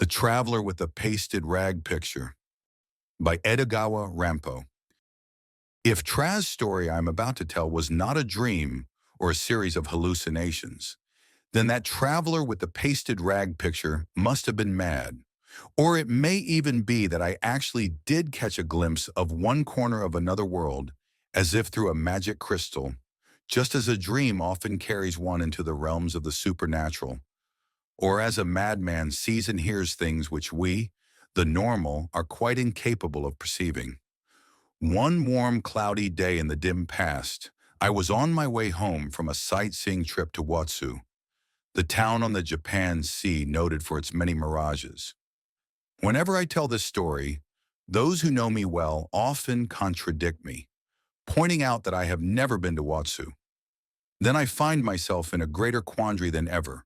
The Traveler with the Pasted Rag Picture by Edogawa Rampo. If Traz's story I'm about to tell was not a dream or a series of hallucinations, then that traveler with the pasted rag picture must have been mad. Or it may even be that I actually did catch a glimpse of one corner of another world, as if through a magic crystal, just as a dream often carries one into the realms of the supernatural, or as a madman sees and hears things which we, the normal, are quite incapable of perceiving. One warm, cloudy day in the dim past, I was on my way home from a sightseeing trip to Watsu, the town on the Japan Sea noted for its many mirages. Whenever I tell this story, those who know me well often contradict me, pointing out that I have never been to Watsu. Then I find myself in a greater quandary than ever,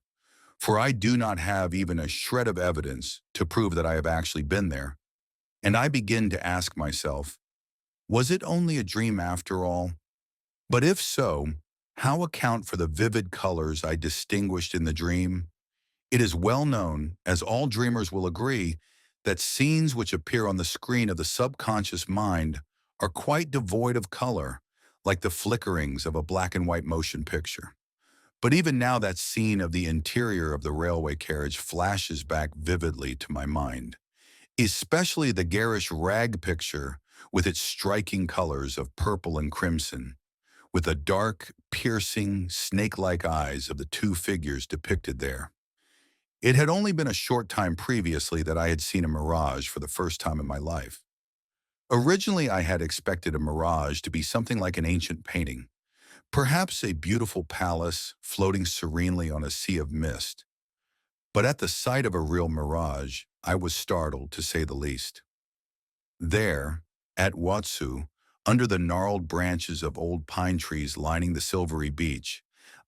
for I do not have even a shred of evidence to prove that I have actually been there. And I begin to ask myself, was it only a dream after all? But if so, how account for the vivid colors I distinguished in the dream? It is well known, as all dreamers will agree, that scenes which appear on the screen of the subconscious mind are quite devoid of color, like the flickerings of a black and white motion picture. But even now that scene of the interior of the railway carriage flashes back vividly to my mind, especially the garish rag picture with its striking colors of purple and crimson, with the dark, piercing, snake-like eyes of the two figures depicted there. It had only been a short time previously that I had seen a mirage for the first time in my life. Originally, I had expected a mirage to be something like an ancient painting, perhaps a beautiful palace floating serenely on a sea of mist. But at the sight of a real mirage, I was startled, to say the least. There, at Watsu, under the gnarled branches of old pine trees lining the silvery beach,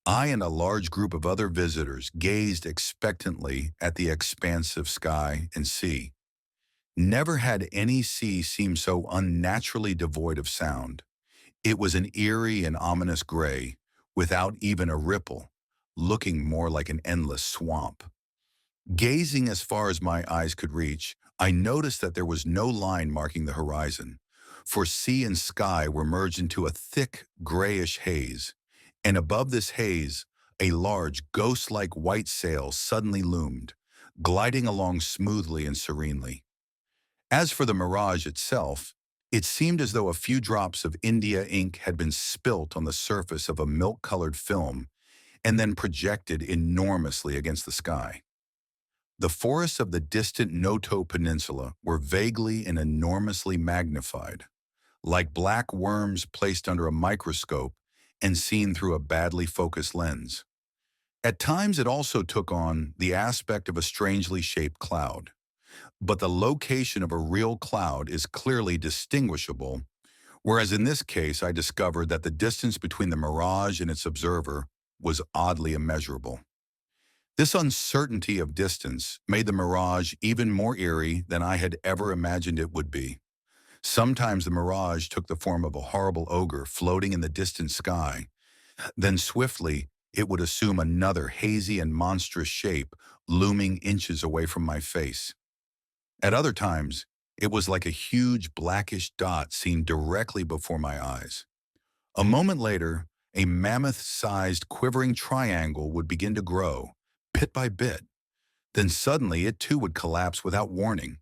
I and a large group of other visitors gazed expectantly at the expansive sky and sea. Never had any sea seemed so unnaturally devoid of sound. It was an eerie and ominous gray, without even a ripple, looking more like an endless swamp. Gazing as far as my eyes could reach, I noticed that there was no line marking the horizon, for sea and sky were merged into a thick, grayish haze, and above this haze, a large, ghost-like white sail suddenly loomed, gliding along smoothly and serenely. As for the mirage itself, it seemed as though a few drops of India ink had been spilt on the surface of a milk-colored film and then projected enormously against the sky. The forests of the distant Noto Peninsula were vaguely and enormously magnified, like black worms placed under a microscope and seen through a badly focused lens. At times it also took on the aspect of a strangely shaped cloud, but the location of a real cloud is clearly distinguishable, whereas in this case I discovered that the distance between the mirage and its observer was oddly immeasurable. This uncertainty of distance made the mirage even more eerie than I had ever imagined it would be. Sometimes the mirage took the form of a horrible ogre floating in the distant sky. Then swiftly, it would assume another hazy and monstrous shape looming inches away from my face. At other times, it was like a huge blackish dot seen directly before my eyes. A moment later, a mammoth-sized quivering triangle would begin to grow, bit by bit. Then suddenly it too would collapse without warning.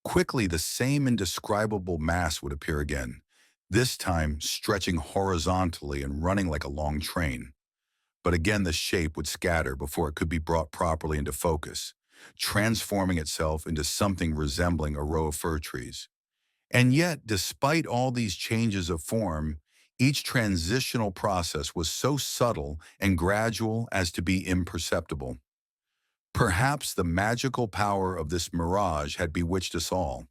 Quickly, the same indescribable mass would appear again, this time stretching horizontally and running like a long train. But again the shape would scatter before it could be brought properly into focus, transforming itself into something resembling a row of fir trees. And yet, despite all these changes of form, each transitional process was so subtle and gradual as to be imperceptible. Perhaps the magical power of this mirage had bewitched us all.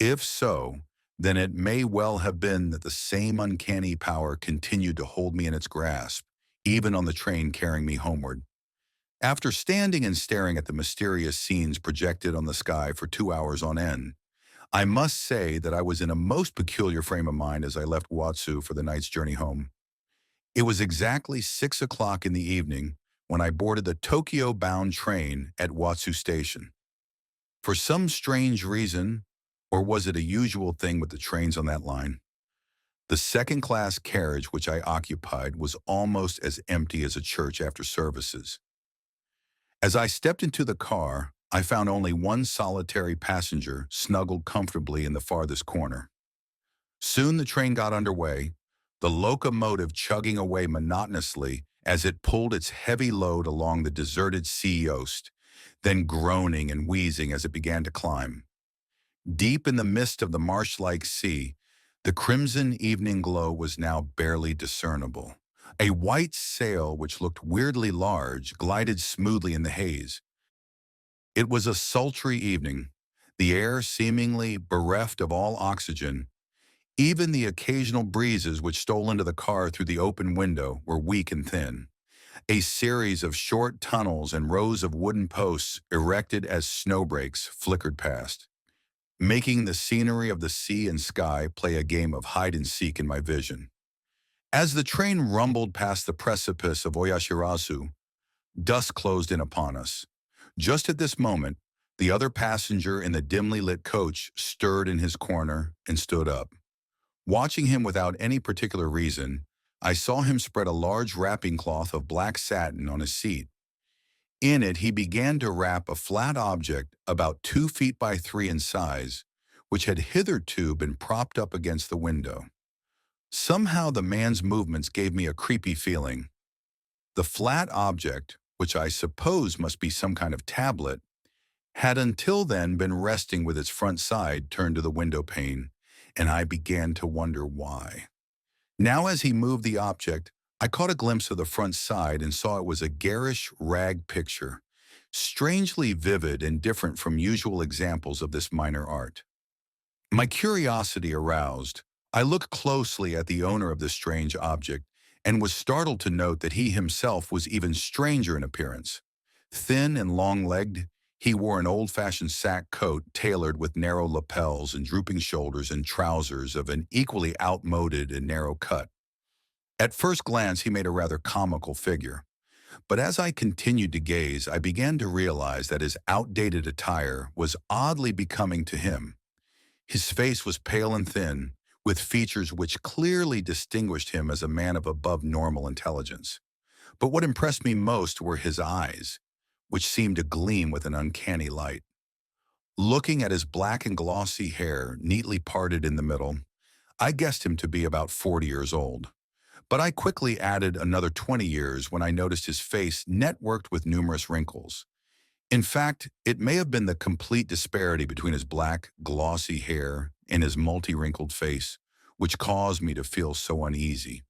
If so, then it may well have been that the same uncanny power continued to hold me in its grasp, even on the train carrying me homeward. After standing and staring at the mysterious scenes projected on the sky for 2 hours on end, I must say that I was in a most peculiar frame of mind as I left Watsu for the night's journey home. It was exactly 6 o'clock in the evening when I boarded the Tokyo-bound train at Watsu Station. For some strange reason, or was it a usual thing with the trains on that line, the second-class carriage which I occupied was almost as empty as a church after services. As I stepped into the car, I found only one solitary passenger snuggled comfortably in the farthest corner. Soon the train got underway, the locomotive chugging away monotonously as it pulled its heavy load along the deserted sea coast, then groaning and wheezing as it began to climb. Deep in the mist of the marsh-like sea, the crimson evening glow was now barely discernible. A white sail, which looked weirdly large, glided smoothly in the haze. It was a sultry evening, the air seemingly bereft of all oxygen. Even the occasional breezes which stole into the car through the open window were weak and thin. A series of short tunnels and rows of wooden posts erected as snowbreaks flickered past, making the scenery of the sea and sky play a game of hide-and-seek in my vision. As the train rumbled past the precipice of Oyashirazu, dusk closed in upon us. Just at this moment, the other passenger in the dimly lit coach stirred in his corner and stood up. Watching him without any particular reason, I saw him spread a large wrapping cloth of black satin on his seat. In it, he began to wrap a flat object about 2 feet by 3 in size, which had hitherto been propped up against the window. Somehow the man's movements gave me a creepy feeling. The flat object, which I suppose must be some kind of tablet, had until then been resting with its front side turned to the window pane, and I began to wonder why. Now as he moved the object, I caught a glimpse of the front side and saw it was a garish rag picture, strangely vivid and different from usual examples of this minor art. My curiosity aroused, I looked closely at the owner of this strange object and was startled to note that he himself was even stranger in appearance. Thin and long-legged, he wore an old-fashioned sack coat tailored with narrow lapels and drooping shoulders and trousers of an equally outmoded and narrow cut. At first glance, he made a rather comical figure, but as I continued to gaze, I began to realize that his outdated attire was oddly becoming to him. His face was pale and thin, with features which clearly distinguished him as a man of above normal intelligence. But what impressed me most were his eyes, which seemed to gleam with an uncanny light. Looking at his black and glossy hair, neatly parted in the middle, I guessed him to be about 40 years old. But I quickly added another 20 years when I noticed his face networked with numerous wrinkles. In fact, it may have been the complete disparity between his black, glossy hair and his multi-wrinkled face, which caused me to feel so uneasy.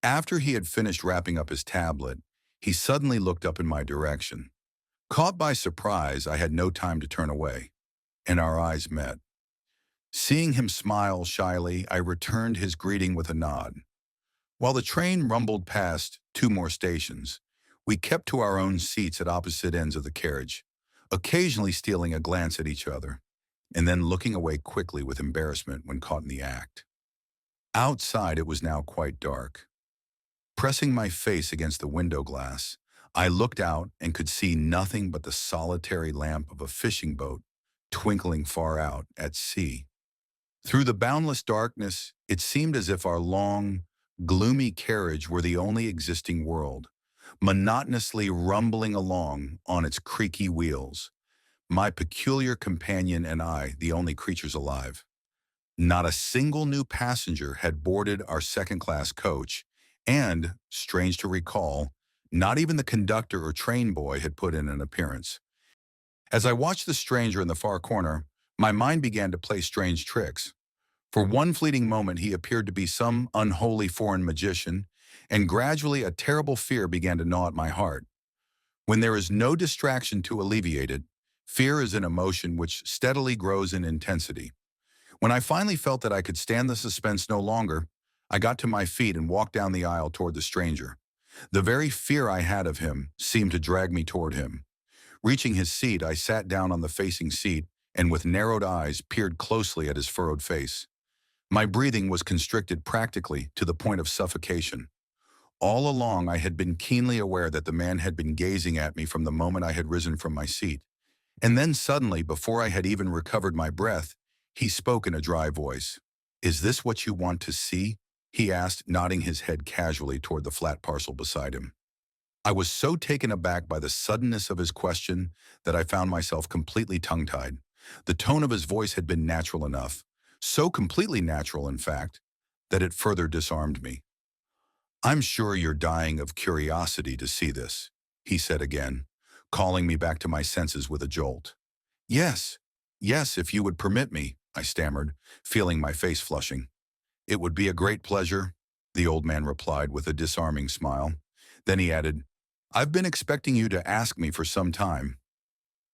After he had finished wrapping up his tablet, he suddenly looked up in my direction. Caught by surprise, I had no time to turn away, and our eyes met. Seeing him smile shyly, I returned his greeting with a nod. While the train rumbled past 2 more stations, we kept to our own seats at opposite ends of the carriage, occasionally stealing a glance at each other, and then looking away quickly with embarrassment when caught in the act. Outside, it was now quite dark. Pressing my face against the window glass, I looked out and could see nothing but the solitary lamp of a fishing boat twinkling far out at sea. Through the boundless darkness, it seemed as if our long, gloomy carriage were the only existing world, monotonously rumbling along on its creaky wheels, my peculiar companion and I the only creatures alive. Not a single new passenger had boarded our second-class coach, and, strange to recall, not even the conductor or train boy had put in an appearance. As I watched the stranger in the far corner, my mind began to play strange tricks. For one fleeting moment, he appeared to be some unholy foreign magician, and gradually a terrible fear began to gnaw at my heart. When there is no distraction to alleviate it, fear is an emotion which steadily grows in intensity. When I finally felt that I could stand the suspense no longer, I got to my feet and walked down the aisle toward the stranger. The very fear I had of him seemed to drag me toward him. Reaching his seat, I sat down on the facing seat and with narrowed eyes peered closely at his furrowed face. My breathing was constricted practically to the point of suffocation. All along, I had been keenly aware that the man had been gazing at me from the moment I had risen from my seat, And then suddenly, before I had even recovered my breath, he spoke in a dry voice. "Is this what you want to see?" he asked, nodding his head casually toward the flat parcel beside him. I was so taken aback by the suddenness of his question that I found myself completely tongue-tied. The tone of his voice had been natural enough, so completely natural, in fact, that it further disarmed me. "I'm sure you're dying of curiosity to see this," he said again, calling me back to my senses with a jolt. "Yes, yes, if you would permit me," I stammered, feeling my face flushing. "It would be a great pleasure," the old man replied with a disarming smile. Then he added, "I've been expecting you to ask me for some time."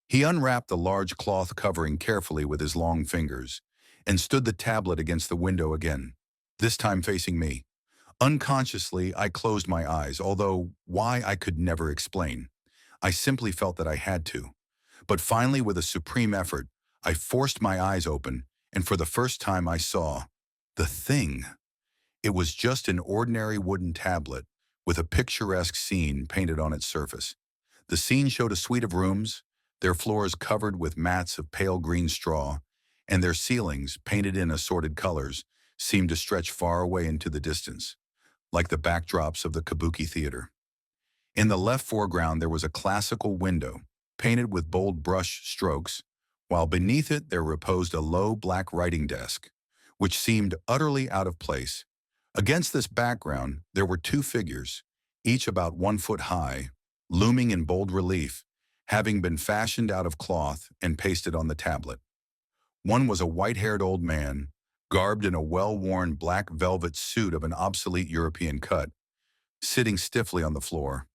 He unwrapped the large cloth covering carefully with his long fingers and stood the tablet against the window again, this time facing me. Unconsciously, I closed my eyes, although why I could never explain. I simply felt that I had to. But finally, with a supreme effort, I forced my eyes open, and for the first time I saw the thing. It was just an ordinary wooden tablet with a picturesque scene painted on its surface. The scene showed a suite of rooms, their floors covered with mats of pale green straw, and their ceilings, painted in assorted colors, seemed to stretch far away into the distance, like the backdrops of the Kabuki theater. In the left foreground there was a classical window, painted with bold brush strokes, while beneath it there reposed a low black writing desk, which seemed utterly out of place. Against this background there were two figures, each about 1 foot high, looming in bold relief, having been fashioned out of cloth and pasted on the tablet. One was a white-haired old man, garbed in a well-worn black velvet suit of an obsolete European cut, sitting stiffly on the floor.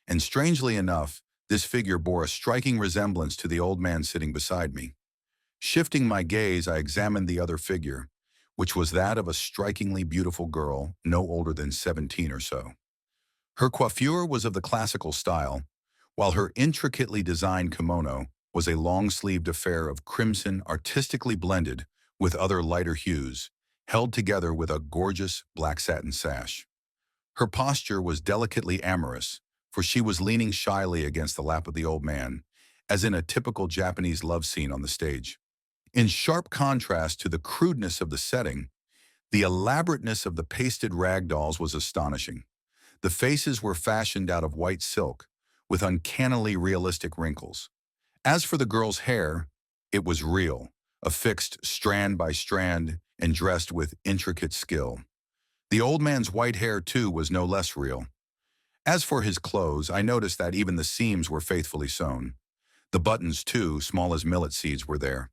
And strangely enough, this figure bore a striking resemblance to the old man sitting beside me. Shifting my gaze, I examined the other figure, which was that of a strikingly beautiful girl, no older than 17 or so. Her coiffure was of the classical style, while her intricately designed kimono was a long-sleeved affair of crimson artistically blended with other lighter hues, held together with a gorgeous black satin sash. Her posture was delicately amorous, for she was leaning shyly against the lap of the old man, as in a typical Japanese love scene on the stage. In sharp contrast to the crudeness of the setting, the elaborateness of the pasted rag dolls was astonishing. The faces were fashioned out of white silk, with uncannily realistic wrinkles. As for the girl's hair, it was real, affixed strand by strand and dressed with intricate skill. The old man's white hair, too, was no less real. As for his clothes, I noticed that even the seams were faithfully sewn. The buttons, too, small as millet seeds, were there.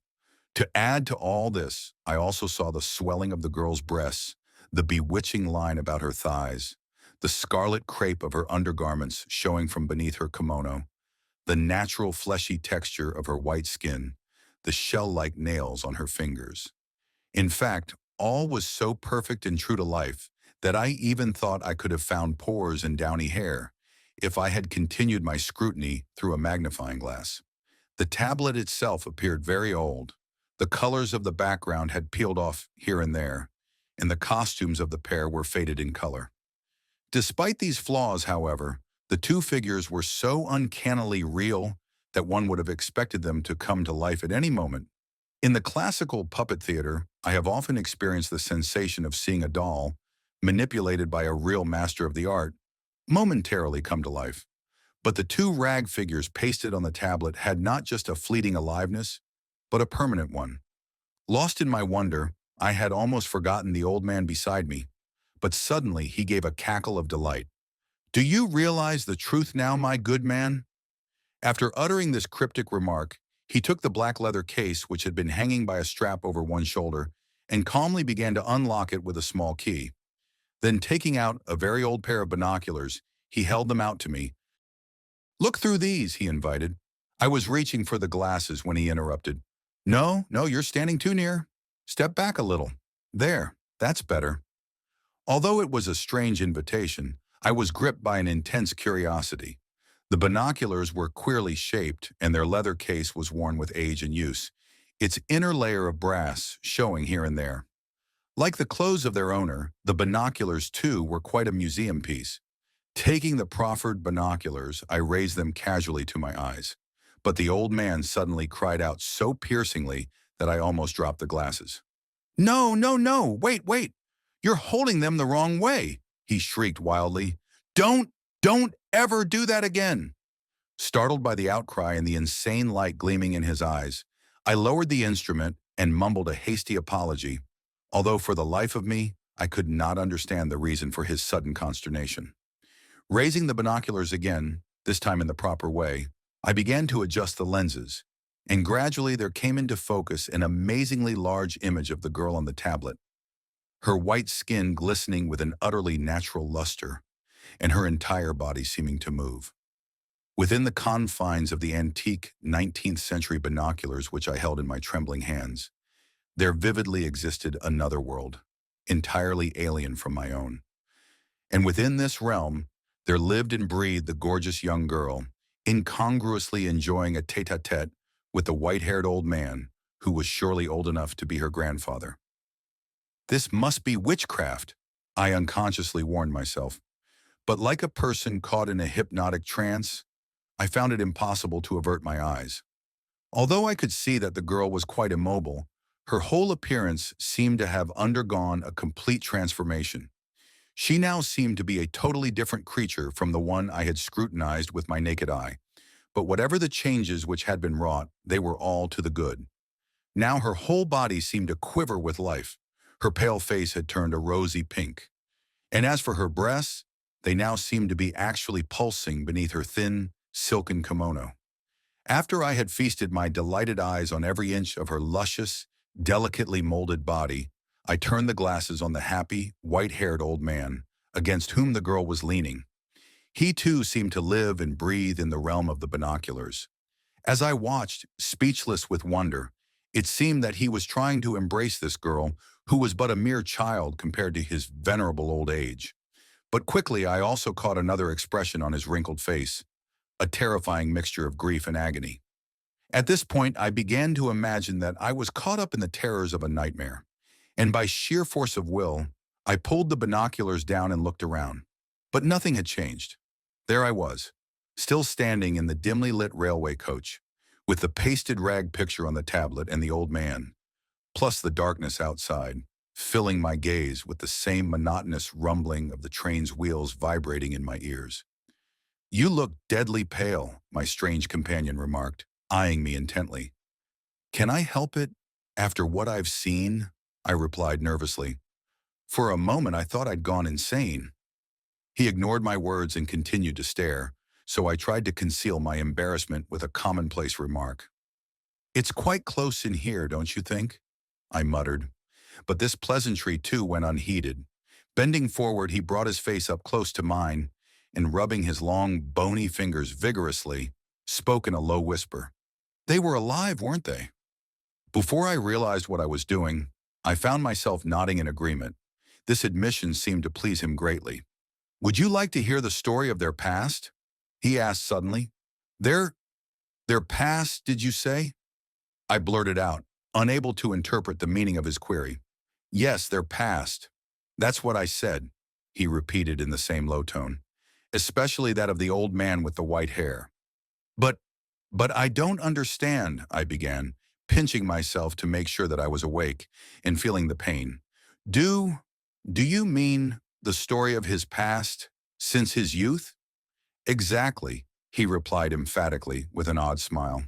To add to all this, I also saw the swelling of the girl's breasts, the bewitching line about her thighs, the scarlet crepe of her undergarments showing from beneath her kimono, the natural fleshy texture of her white skin, the shell-like nails on her fingers. In fact, all was so perfect and true to life that I even thought I could have found pores and downy hair if I had continued my scrutiny through a magnifying glass. The tablet itself appeared very old. The colors of the background had peeled off here and there, and the costumes of the pair were faded in color. Despite these flaws, however, the two figures were so uncannily real that one would have expected them to come to life at any moment. In the classical puppet theater, I have often experienced the sensation of seeing a doll, manipulated by a real master of the art, momentarily come to life. But the two rag figures pasted on the tablet had not just a fleeting aliveness, but a permanent one. Lost in my wonder, I had almost forgotten the old man beside me, but suddenly he gave a cackle of delight. "Do you realize the truth now, my good man?" After uttering this cryptic remark, he took the black leather case which had been hanging by a strap over one shoulder and calmly began to unlock it with a small key. Then, taking out a very old pair of binoculars, he held them out to me. "Look through these," he invited. I was reaching for the glasses when he interrupted. No, you're standing too near. Step back a little. There, that's better." Although it was a strange invitation, I was gripped by an intense curiosity. The binoculars were queerly shaped, and their leather case was worn with age and use, its inner layer of brass showing here and there. Like the clothes of their owner, the binoculars, too, were quite a museum piece. Taking the proffered binoculars, I raised them casually to my eyes. But the old man suddenly cried out so piercingly that I almost dropped the glasses. "No, no, no, wait, wait! You're holding them the wrong way!" he shrieked wildly. Don't ever do that again!" Startled by the outcry and the insane light gleaming in his eyes, I lowered the instrument and mumbled a hasty apology, although for the life of me, I could not understand the reason for his sudden consternation. Raising the binoculars again, this time in the proper way, I began to adjust the lenses, and gradually there came into focus an amazingly large image of the girl on the tablet, her white skin glistening with an utterly natural luster, and her entire body seeming to move. Within the confines of the antique 19th century binoculars which I held in my trembling hands, there vividly existed another world, entirely alien from my own. And within this realm, there lived and breathed the gorgeous young girl, incongruously enjoying a tete-a-tete with the white-haired old man who was surely old enough to be her grandfather. This must be witchcraft, I unconsciously warned myself. But like a person caught in a hypnotic trance, I found it impossible to avert my eyes. Although I could see that the girl was quite immobile, her whole appearance seemed to have undergone a complete transformation. She now seemed to be a totally different creature from the one I had scrutinized with my naked eye. But whatever the changes which had been wrought, they were all to the good. Now her whole body seemed to quiver with life. Her pale face had turned a rosy pink. And as for her breasts, they now seemed to be actually pulsing beneath her thin, silken kimono. After I had feasted my delighted eyes on every inch of her luscious, delicately molded body, I turned the glasses on the happy, white-haired old man, against whom the girl was leaning. He too seemed to live and breathe in the realm of the binoculars. As I watched, speechless with wonder, it seemed that he was trying to embrace this girl who was but a mere child compared to his venerable old age. But quickly I also caught another expression on his wrinkled face, a terrifying mixture of grief and agony. At this point, I began to imagine that I was caught up in the terrors of a nightmare, and by sheer force of will, I pulled the binoculars down and looked around. But nothing had changed. There I was, still standing in the dimly lit railway coach, with the pasted rag picture on the tablet and the old man, plus the darkness outside, filling my gaze with the same monotonous rumbling of the train's wheels vibrating in my ears. "You look deadly pale," my strange companion remarked, eyeing me intently. "Can I help it, after what I've seen?" I replied nervously. For a moment I thought I'd gone insane. He ignored my words and continued to stare, so I tried to conceal my embarrassment with a commonplace remark. "It's quite close in here, don't you think?" I muttered. But this pleasantry too went unheeded. Bending forward, he brought his face up close to mine, and rubbing his long, bony fingers vigorously, spoke in a low whisper. "They were alive, weren't they?" Before I realized what I was doing, I found myself nodding in agreement. This admission seemed to please him greatly. "Would you like to hear the story of their past?" he asked suddenly. Their past, did you say?" I blurted out, unable to interpret the meaning of his query. "Yes, their past. That's what I said," he repeated in the same low tone, "especially that of the old man with the white hair." But, but I don't understand," I began, pinching myself to make sure that I was awake and feeling the pain. Do you mean the story of his past since his youth?" "Exactly," he replied emphatically with an odd smile,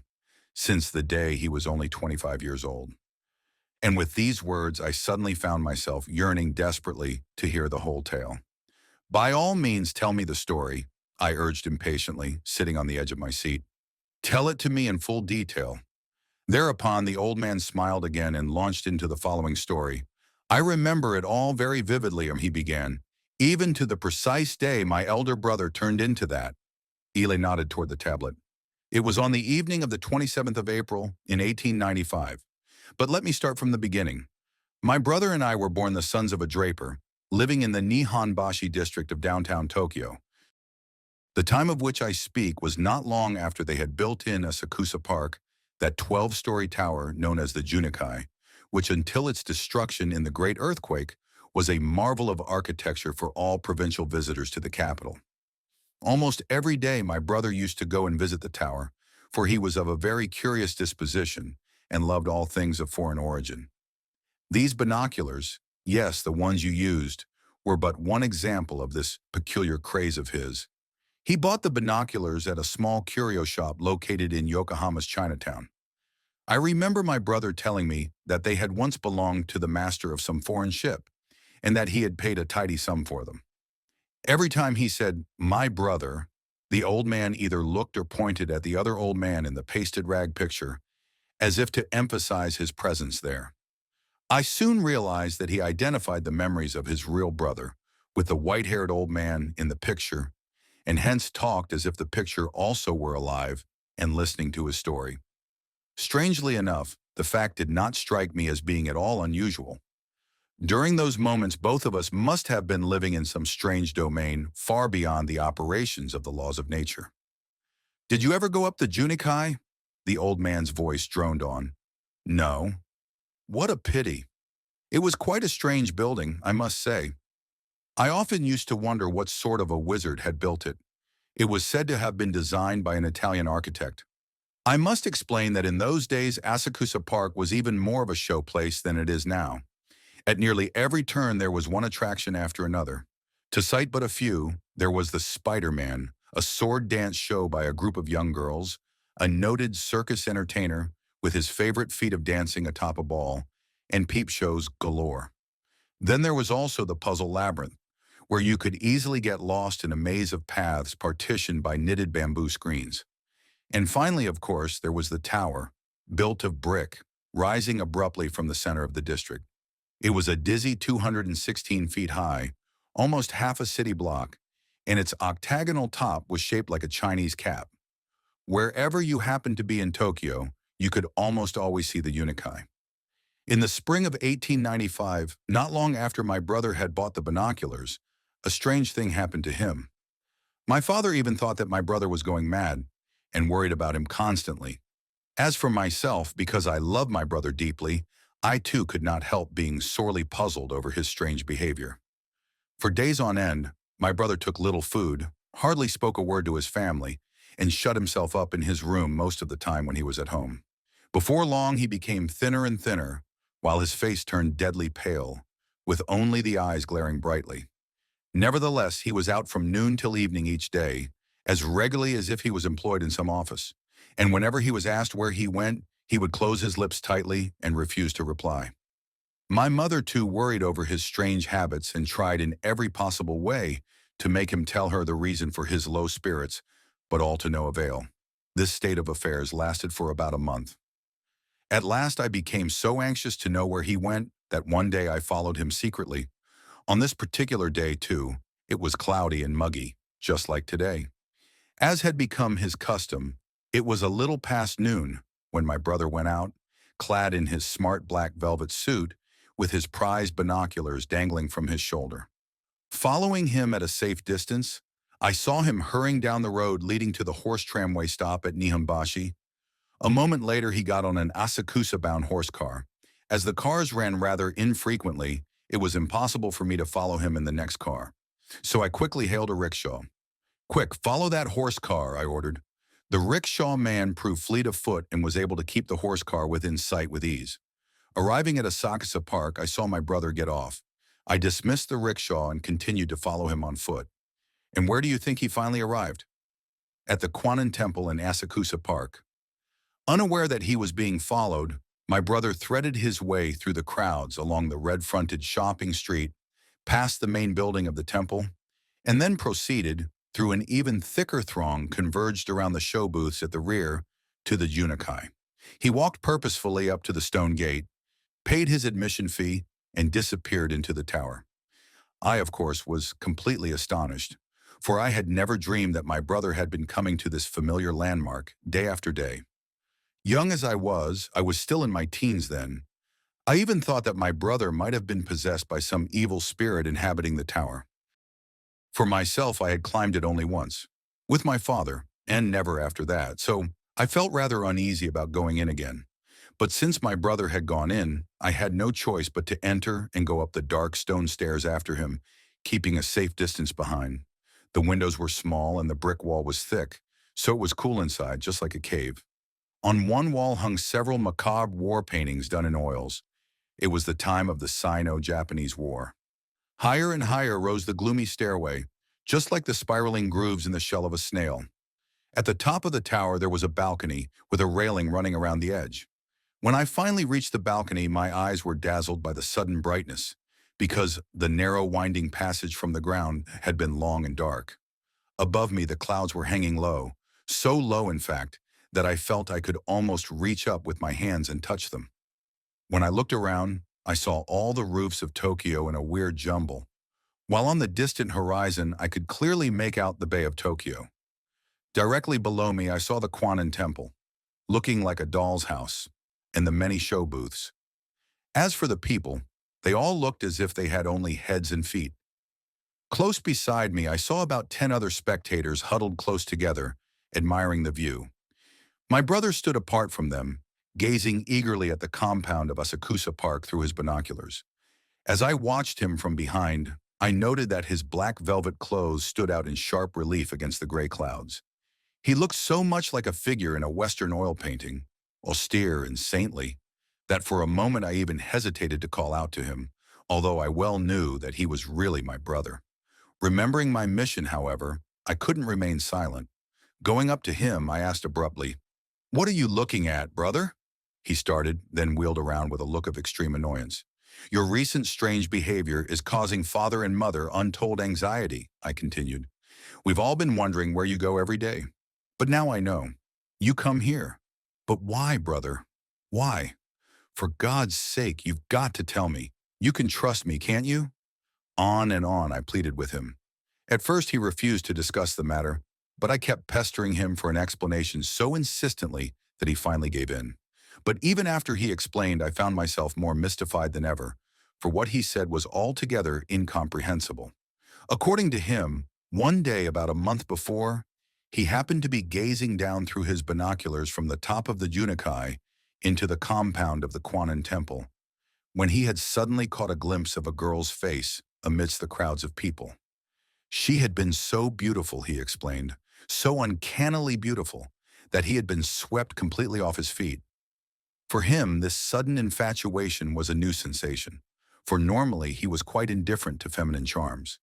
"since the day he was only 25 years old." And with these words, I suddenly found myself yearning desperately to hear the whole tale. "By all means, tell me the story," I urged impatiently, sitting on the edge of my seat. "Tell it to me in full detail." Thereupon, the old man smiled again and launched into the following story. "I remember it all very vividly," he began, "even to the precise day my elder brother turned into that." Eli nodded toward the tablet. "It was on the evening of the 27th of April in 1895. But let me start from the beginning. My brother and I were born the sons of a draper, living in the Nihonbashi district of downtown Tokyo. The time of which I speak was not long after they had built in Asakusa Park, that 12-story tower known as the Junikai, which until its destruction in the Great Earthquake was a marvel of architecture for all provincial visitors to the capital. Almost every day my brother used to go and visit the tower, for he was of a very curious disposition and loved all things of foreign origin. These binoculars, yes, the ones you used, were but one example of this peculiar craze of his. He bought the binoculars at a small curio shop located in Yokohama's Chinatown. I remember my brother telling me that they had once belonged to the master of some foreign ship, and that he had paid a tidy sum for them. Every time he said, "My brother," the old man either looked or pointed at the other old man in the pasted rag picture, as if to emphasize his presence there. I soon realized that he identified the memories of his real brother with the white-haired old man in the picture, and hence talked as if the picture also were alive and listening to his story. Strangely enough, the fact did not strike me as being at all unusual. During those moments, both of us must have been living in some strange domain far beyond the operations of the laws of nature. "Did you ever go up the Junikai?" The old man's voice droned on. "No." "What a pity. It was quite a strange building, I must say. I often used to wonder what sort of a wizard had built it. It was said to have been designed by an Italian architect. I must explain that in those days, Asakusa Park was even more of a showplace than it is now. At nearly every turn there was one attraction after another. To cite but a few, there was the Spider-Man, a sword dance show by a group of young girls, a noted circus entertainer with his favorite feat of dancing atop a ball, and peep shows galore. Then there was also the Puzzle Labyrinth, where you could easily get lost in a maze of paths partitioned by knitted bamboo screens. And finally, of course, there was the tower, built of brick, rising abruptly from the center of the district. It was a dizzy 216 feet high, almost half a city block, and its octagonal top was shaped like a Chinese cap. Wherever you happened to be in Tokyo, you could almost always see the Unikai. In the spring of 1895, not long after my brother had bought the binoculars, a strange thing happened to him. My father even thought that my brother was going mad and worried about him constantly. As for myself, because I love my brother deeply, I too could not help being sorely puzzled over his strange behavior. For days on end, my brother took little food, hardly spoke a word to his family, and shut himself up in his room most of the time when he was at home. Before long, he became thinner and thinner, while his face turned deadly pale, with only the eyes glaring brightly. Nevertheless, he was out from noon till evening each day, as regularly as if he was employed in some office, and whenever he was asked where he went, he would close his lips tightly and refuse to reply. My mother, too, worried over his strange habits and tried in every possible way to make him tell her the reason for his low spirits, but all to no avail. This state of affairs lasted for about a month. At last, I became so anxious to know where he went that one day I followed him secretly. On this particular day, too, it was cloudy and muggy, just like today. As had become his custom, it was a little past noon when my brother went out, clad in his smart black velvet suit, with his prized binoculars dangling from his shoulder. Following him at a safe distance, I saw him hurrying down the road leading to the horse tramway stop at Nihonbashi. A moment later, he got on an Asakusa-bound horse car. As the cars ran rather infrequently, it was impossible for me to follow him in the next car. So I quickly hailed a rickshaw. "Quick, follow that horse car," I ordered. The rickshaw man proved fleet of foot and was able to keep the horse car within sight with ease. Arriving at Asakusa Park, I saw my brother get off. I dismissed the rickshaw and continued to follow him on foot. And where do you think he finally arrived? At the Kwannon Temple in Asakusa Park. Unaware that he was being followed, my brother threaded his way through the crowds along the red-fronted shopping street, past the main building of the temple, and then proceeded, through an even thicker throng converged around the show booths at the rear, to the Junikai. He walked purposefully up to the stone gate, paid his admission fee, and disappeared into the tower. I, of course, was completely astonished, for I had never dreamed that my brother had been coming to this familiar landmark day after day. Young as I was still in my teens then. I even thought that my brother might have been possessed by some evil spirit inhabiting the tower. For myself, I had climbed it only once, with my father, and never after that, so I felt rather uneasy about going in again. But since my brother had gone in, I had no choice but to enter and go up the dark stone stairs after him, keeping a safe distance behind. The windows were small and the brick wall was thick, so it was cool inside, just like a cave. On one wall hung several macabre war paintings done in oils. It was the time of the Sino-Japanese War. Higher and higher rose the gloomy stairway, just like the spiraling grooves in the shell of a snail. At the top of the tower there was a balcony with a railing running around the edge. When I finally reached the balcony, my eyes were dazzled by the sudden brightness, because the narrow winding passage from the ground had been long and dark. Above me the clouds were hanging low, so low in fact, that I felt I could almost reach up with my hands and touch them. When I looked around, I saw all the roofs of Tokyo in a weird jumble, while on the distant horizon I could clearly make out the Bay of Tokyo. Directly below me I saw the Kwannon Temple, looking like a doll's house, and the many show booths. As for the people, they all looked as if they had only heads and feet. Close beside me I saw about 10 other spectators huddled close together, admiring the view. My brother stood apart from them, gazing eagerly at the compound of Asakusa Park through his binoculars. As I watched him from behind, I noted that his black velvet clothes stood out in sharp relief against the gray clouds. He looked so much like a figure in a Western oil painting, austere and saintly, that for a moment I even hesitated to call out to him, although I well knew that he was really my brother. Remembering my mission, however, I couldn't remain silent. Going up to him, I asked abruptly, "What are you looking at, brother?" He started, then wheeled around with a look of extreme annoyance. "Your recent strange behavior is causing father and mother untold anxiety," I continued. "We've all been wondering where you go every day. But now I know. You come here. But why, brother? Why? For God's sake, you've got to tell me. You can trust me, can't you?" On and on I pleaded with him. At first he refused to discuss the matter, but I kept pestering him for an explanation so insistently that he finally gave in. But even after he explained, I found myself more mystified than ever, for what he said was altogether incomprehensible. According to him, one day about a month before, he happened to be gazing down through his binoculars from the top of the Junakai into the compound of the Kwannon Temple, when he had suddenly caught a glimpse of a girl's face amidst the crowds of people. She had been so beautiful, he explained, so uncannily beautiful, that he had been swept completely off his feet. For him, this sudden infatuation was a new sensation, for normally he was quite indifferent to feminine charms.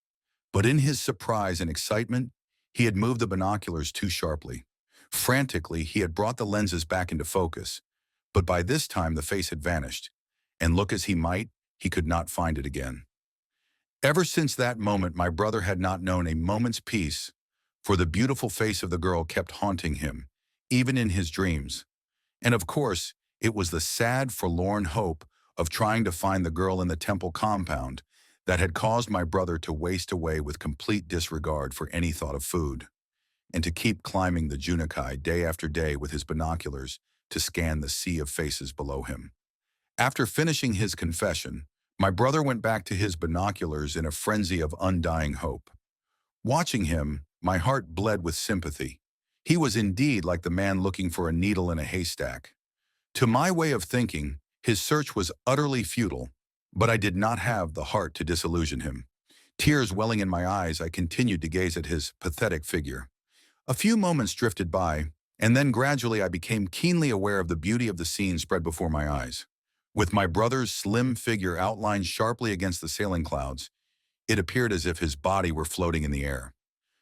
But in his surprise and excitement, he had moved the binoculars too sharply. Frantically, he had brought the lenses back into focus, but by this time the face had vanished, and look as he might, he could not find it again. Ever since that moment, my brother had not known a moment's peace, for the beautiful face of the girl kept haunting him, even in his dreams. And of course, it was the sad, forlorn hope of trying to find the girl in the temple compound that had caused my brother to waste away with complete disregard for any thought of food, and to keep climbing the Junakai day after day with his binoculars to scan the sea of faces below him. After finishing his confession, my brother went back to his binoculars in a frenzy of undying hope. Watching him, my heart bled with sympathy. He was indeed like the man looking for a needle in a haystack. To my way of thinking, his search was utterly futile, but I did not have the heart to disillusion him. Tears welling in my eyes, I continued to gaze at his pathetic figure. A few moments drifted by, and then gradually I became keenly aware of the beauty of the scene spread before my eyes. With my brother's slim figure outlined sharply against the sailing clouds, it appeared as if his body were floating in the air.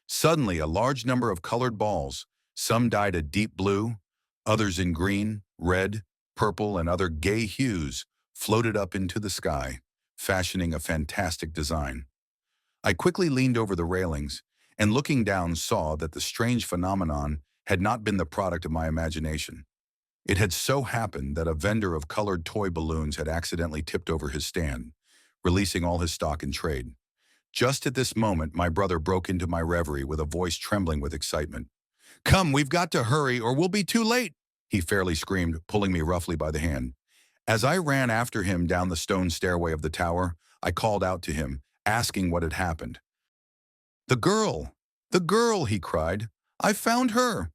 Suddenly, a large number of colored balls, some dyed a deep blue, others in green, red, purple, and other gay hues, floated up into the sky, fashioning a fantastic design. I quickly leaned over the railings, and looking down saw that the strange phenomenon had not been the product of my imagination. It had so happened that a vendor of colored toy balloons had accidentally tipped over his stand, releasing all his stock in trade. Just at this moment, my brother broke into my reverie with a voice trembling with excitement. "Come, we've got to hurry or we'll be too late," he fairly screamed, pulling me roughly by the hand. As I ran after him down the stone stairway of the tower, I called out to him, asking what had happened. "The girl! The girl!" he cried. "I found her!"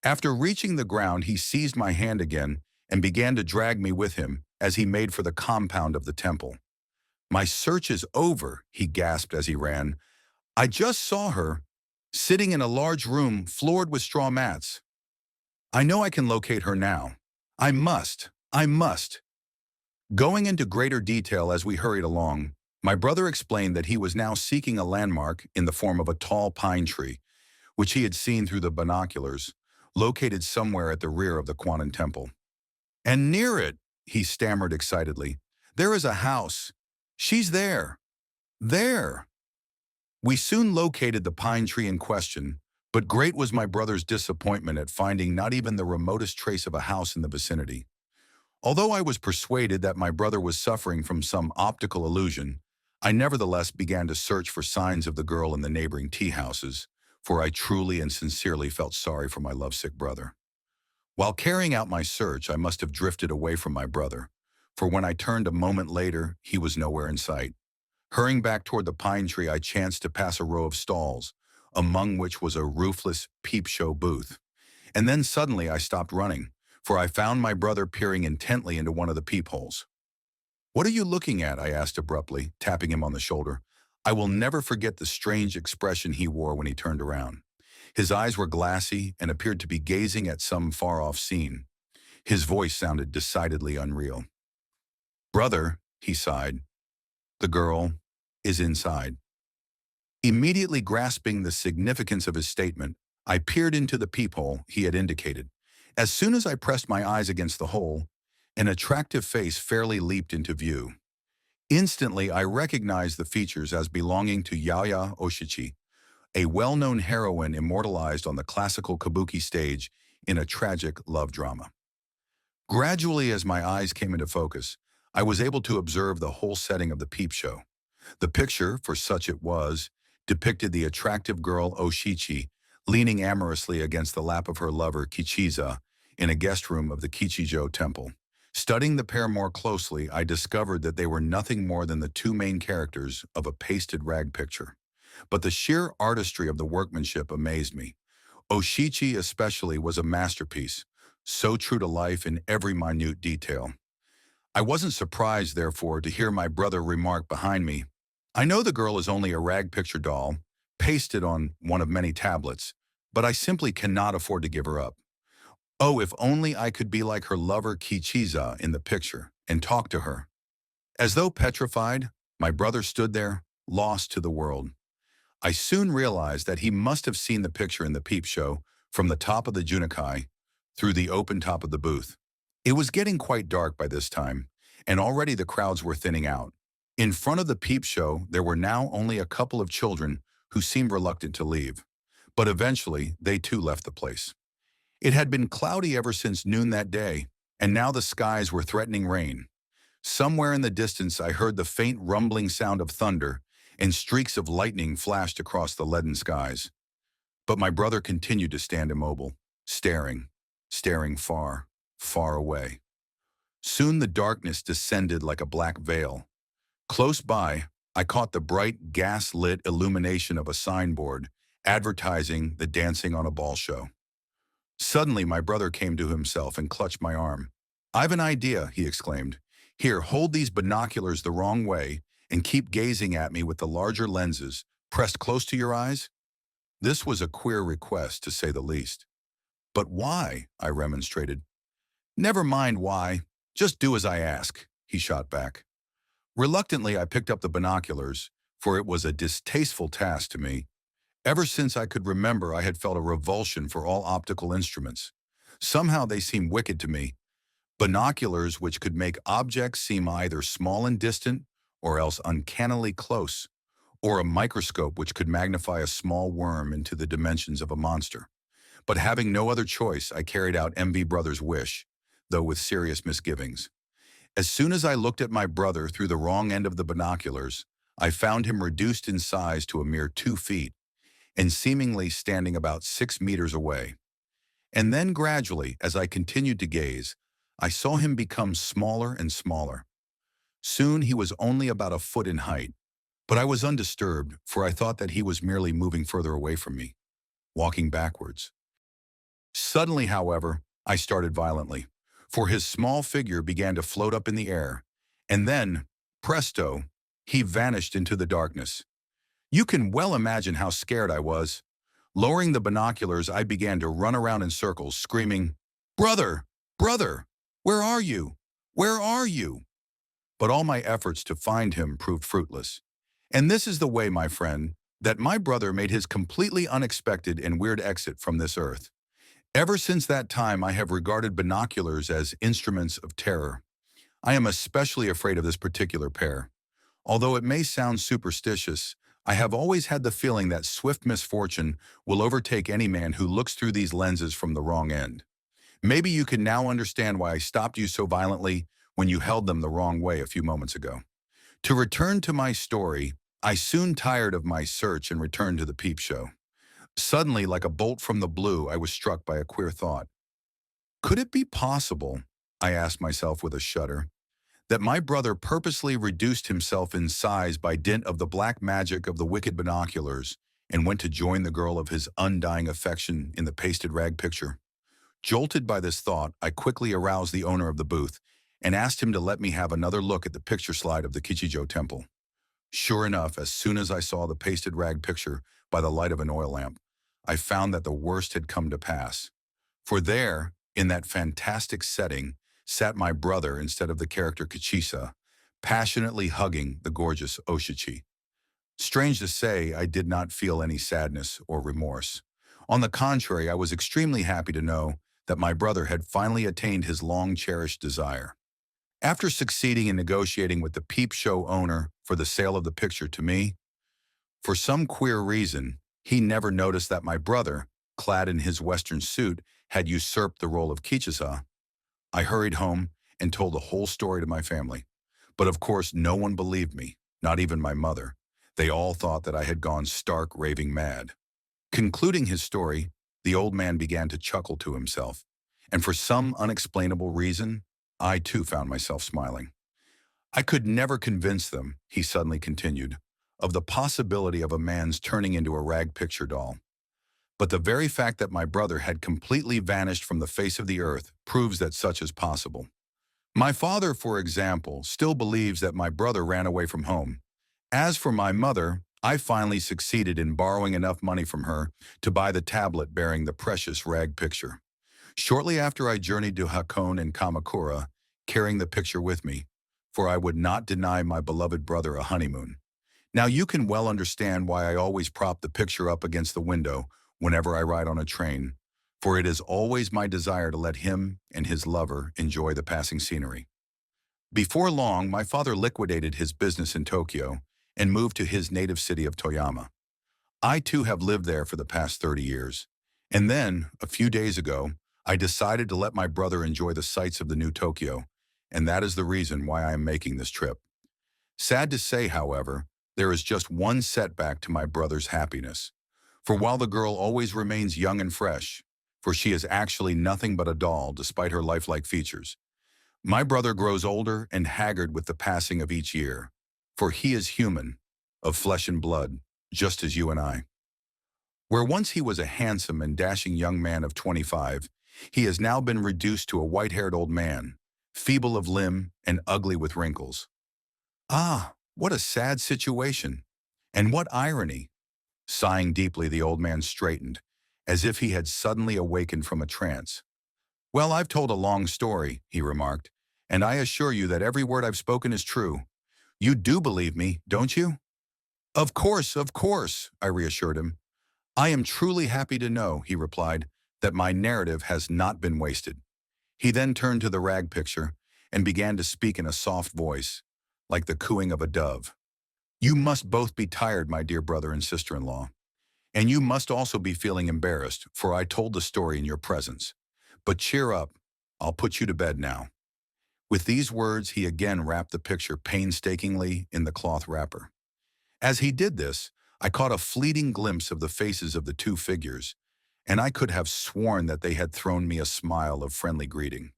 After reaching the ground, he seized my hand again and began to drag me with him as he made for the compound of the temple. "My search is over," he gasped as he ran. "I just saw her. sitting in a large room floored with straw mats. I know I can locate her now. I must. I must. Going into greater detail as we hurried along, my brother explained that he was now seeking a landmark in the form of a tall pine tree, which he had seen through the binoculars, located somewhere at the rear of the Quantum Temple. And near it, he stammered excitedly, there is a house. She's there. There. We soon located the pine tree in question, but great was my brother's disappointment at finding not even the remotest trace of a house in the vicinity. Although I was persuaded that my brother was suffering from some optical illusion, I nevertheless began to search for signs of the girl in the neighboring tea houses, for I truly and sincerely felt sorry for my lovesick brother. While carrying out my search, I must have drifted away from my brother, for when I turned a moment later, he was nowhere in sight. Hurrying back toward the pine tree, I chanced to pass a row of stalls, among which was a roofless peep show booth. And then suddenly I stopped running, for I found my brother peering intently into one of the peepholes. What are you looking at? I asked abruptly, tapping him on the shoulder. I will never forget the strange expression he wore when he turned around. His eyes were glassy and appeared to be gazing at some far-off scene. His voice sounded decidedly unreal. Brother, he sighed, the girl is inside. Immediately grasping the significance of his statement, I peered into the peephole he had indicated. As soon as I pressed my eyes against the hole, an attractive face fairly leaped into view. Instantly, I recognized the features as belonging to Yaya Oshichi, a well-known heroine immortalized on the classical kabuki stage in a tragic love drama. Gradually, as my eyes came into focus, I was able to observe the whole setting of the peep show. The picture, for such it was, depicted the attractive girl Oshichi leaning amorously against the lap of her lover Kichiza in a guest room of the Kichijo Temple. Studying the pair more closely, I discovered that they were nothing more than the two main characters of a pasted rag picture. But the sheer artistry of the workmanship amazed me. Oshichi especially was a masterpiece, so true to life in every minute detail. I wasn't surprised, therefore, to hear my brother remark behind me, I know the girl is only a rag picture doll, pasted on one of many tablets, but I simply cannot afford to give her up. Oh, if only I could be like her lover Kichiza in the picture and talk to her. As though petrified, my brother stood there, lost to the world. I soon realized that he must have seen the picture in the peep show from the top of the Junakai through the open top of the booth. It was getting quite dark by this time, and already the crowds were thinning out. In front of the peep show, there were now only a couple of children who seemed reluctant to leave. But eventually, they too left the place. It had been cloudy ever since noon that day, and now the skies were threatening rain. Somewhere in the distance, I heard the faint rumbling sound of thunder, and streaks of lightning flashed across the leaden skies. But my brother continued to stand immobile, staring far, far away. Soon the darkness descended like a black veil. Close by, I caught the bright gas-lit illumination of a signboard advertising the Dancing on a Ball show. Suddenly, my brother came to himself and clutched my arm. I've an idea, he exclaimed. Here, hold these binoculars the wrong way and keep gazing at me with the larger lenses pressed close to your eyes. This was a queer request, to say the least. But why? I remonstrated. Never mind why. Just do as I ask, he shot back. Reluctantly, I picked up the binoculars, for it was a distasteful task to me. Ever since I could remember, I had felt a revulsion for all optical instruments. Somehow they seemed wicked to me. Binoculars which could make objects seem either small and distant, or else uncannily close, or a microscope which could magnify a small worm into the dimensions of a monster. But having no other choice, I carried out MV Brother's wish, though with serious misgivings. As soon as I looked at my brother through the wrong end of the binoculars, I found him reduced in size to a mere 2 feet, and seemingly standing about 6 meters away. And then gradually, as I continued to gaze, I saw him become smaller and smaller. Soon he was only about a foot in height, but I was undisturbed, for I thought that he was merely moving further away from me, walking backwards. Suddenly, however, I started violently, for his small figure began to float up in the air, and then, presto, he vanished into the darkness. You can well imagine how scared I was. Lowering the binoculars, I began to run around in circles, screaming, "Brother! Brother! Where are you? Where are you?" But all my efforts to find him proved fruitless. And this is the way, my friend, that my brother made his completely unexpected and weird exit from this earth. Ever since that time, I have regarded binoculars as instruments of terror. I am especially afraid of this particular pair. Although it may sound superstitious, I have always had the feeling that swift misfortune will overtake any man who looks through these lenses from the wrong end. Maybe you can now understand why I stopped you so violently when you held them the wrong way a few moments ago. To return to my story, I soon tired of my search and returned to the peep show. Suddenly, like a bolt from the blue, I was struck by a queer thought. Could it be possible, I asked myself with a shudder, that my brother purposely reduced himself in size by dint of the black magic of the wicked binoculars and went to join the girl of his undying affection in the pasted rag picture? Jolted by this thought, I quickly aroused the owner of the booth and asked him to let me have another look at the picture slide of the Kichijo temple. Sure enough, as soon as I saw the pasted rag picture by the light of an oil lamp, I found that the worst had come to pass. For there, in that fantastic setting, sat my brother instead of the character Kachisa, passionately hugging the gorgeous Oshichi. Strange to say, I did not feel any sadness or remorse. On the contrary, I was extremely happy to know that my brother had finally attained his long-cherished desire. After succeeding in negotiating with the peep show owner for the sale of the picture to me, for some queer reason, he never noticed that my brother, clad in his Western suit, had usurped the role of Kichisa. I hurried home and told the whole story to my family. But of course, no one believed me, not even my mother. They all thought that I had gone stark raving mad. Concluding his story, the old man began to chuckle to himself. And for some unexplainable reason, I too found myself smiling. I could never convince them, he suddenly continued, of the possibility of a man's turning into a rag picture doll. But the very fact that my brother had completely vanished from the face of the earth proves that such is possible. My father, for example, still believes that my brother ran away from home. As for my mother, I finally succeeded in borrowing enough money from her to buy the tablet bearing the precious rag picture. Shortly after, I journeyed to Hakone and Kamakura, carrying the picture with me, for I would not deny my beloved brother a honeymoon. Now you can well understand why I always prop the picture up against the window whenever I ride on a train, for it is always my desire to let him and his lover enjoy the passing scenery. Before long, my father liquidated his business in Tokyo and moved to his native city of Toyama. I too have lived there for the past 30 years. And then, a few days ago, I decided to let my brother enjoy the sights of the new Tokyo, and that is the reason why I am making this trip. Sad to say, however, there is just one setback to my brother's happiness. For while the girl always remains young and fresh, for she is actually nothing but a doll despite her lifelike features, my brother grows older and haggard with the passing of each year, for he is human, of flesh and blood, just as you and I. Where once he was a handsome and dashing young man of 25, he has now been reduced to a white-haired old man, feeble of limb and ugly with wrinkles. Ah, what a sad situation, and what irony! Sighing deeply, the old man straightened, as if he had suddenly awakened from a trance. Well, I've told a long story, he remarked, and I assure you that every word I've spoken is true. You do believe me, don't you? Of course, I reassured him. I am truly happy to know, he replied, that my narrative has not been wasted. He then turned to the rag picture and began to speak in a soft voice, like the cooing of a dove. You must both be tired, my dear brother and sister-in-law. And you must also be feeling embarrassed, for I told the story in your presence. But cheer up, I'll put you to bed now. With these words, he again wrapped the picture painstakingly in the cloth wrapper. As he did this, I caught a fleeting glimpse of the faces of the two figures, and I could have sworn that they had thrown me a smile of friendly greeting.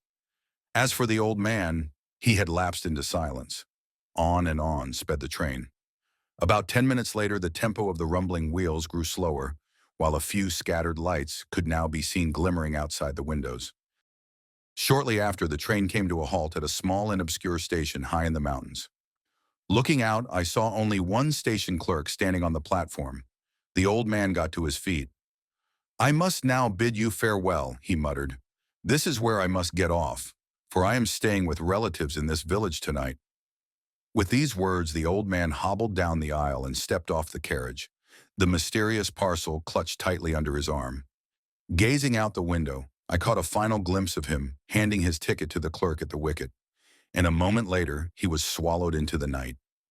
As for the old man, he had lapsed into silence. On and on sped the train. About 10 minutes later, the tempo of the rumbling wheels grew slower, while a few scattered lights could now be seen glimmering outside the windows. Shortly after, the train came to a halt at a small and obscure station high in the mountains. Looking out, I saw only one station clerk standing on the platform. The old man got to his feet. I must now bid you farewell, he muttered. This is where I must get off, for I am staying with relatives in this village tonight. With these words, the old man hobbled down the aisle and stepped off the carriage, the mysterious parcel clutched tightly under his arm. Gazing out the window, I caught a final glimpse of him handing his ticket to the clerk at the wicket, and a moment later he was swallowed into the night.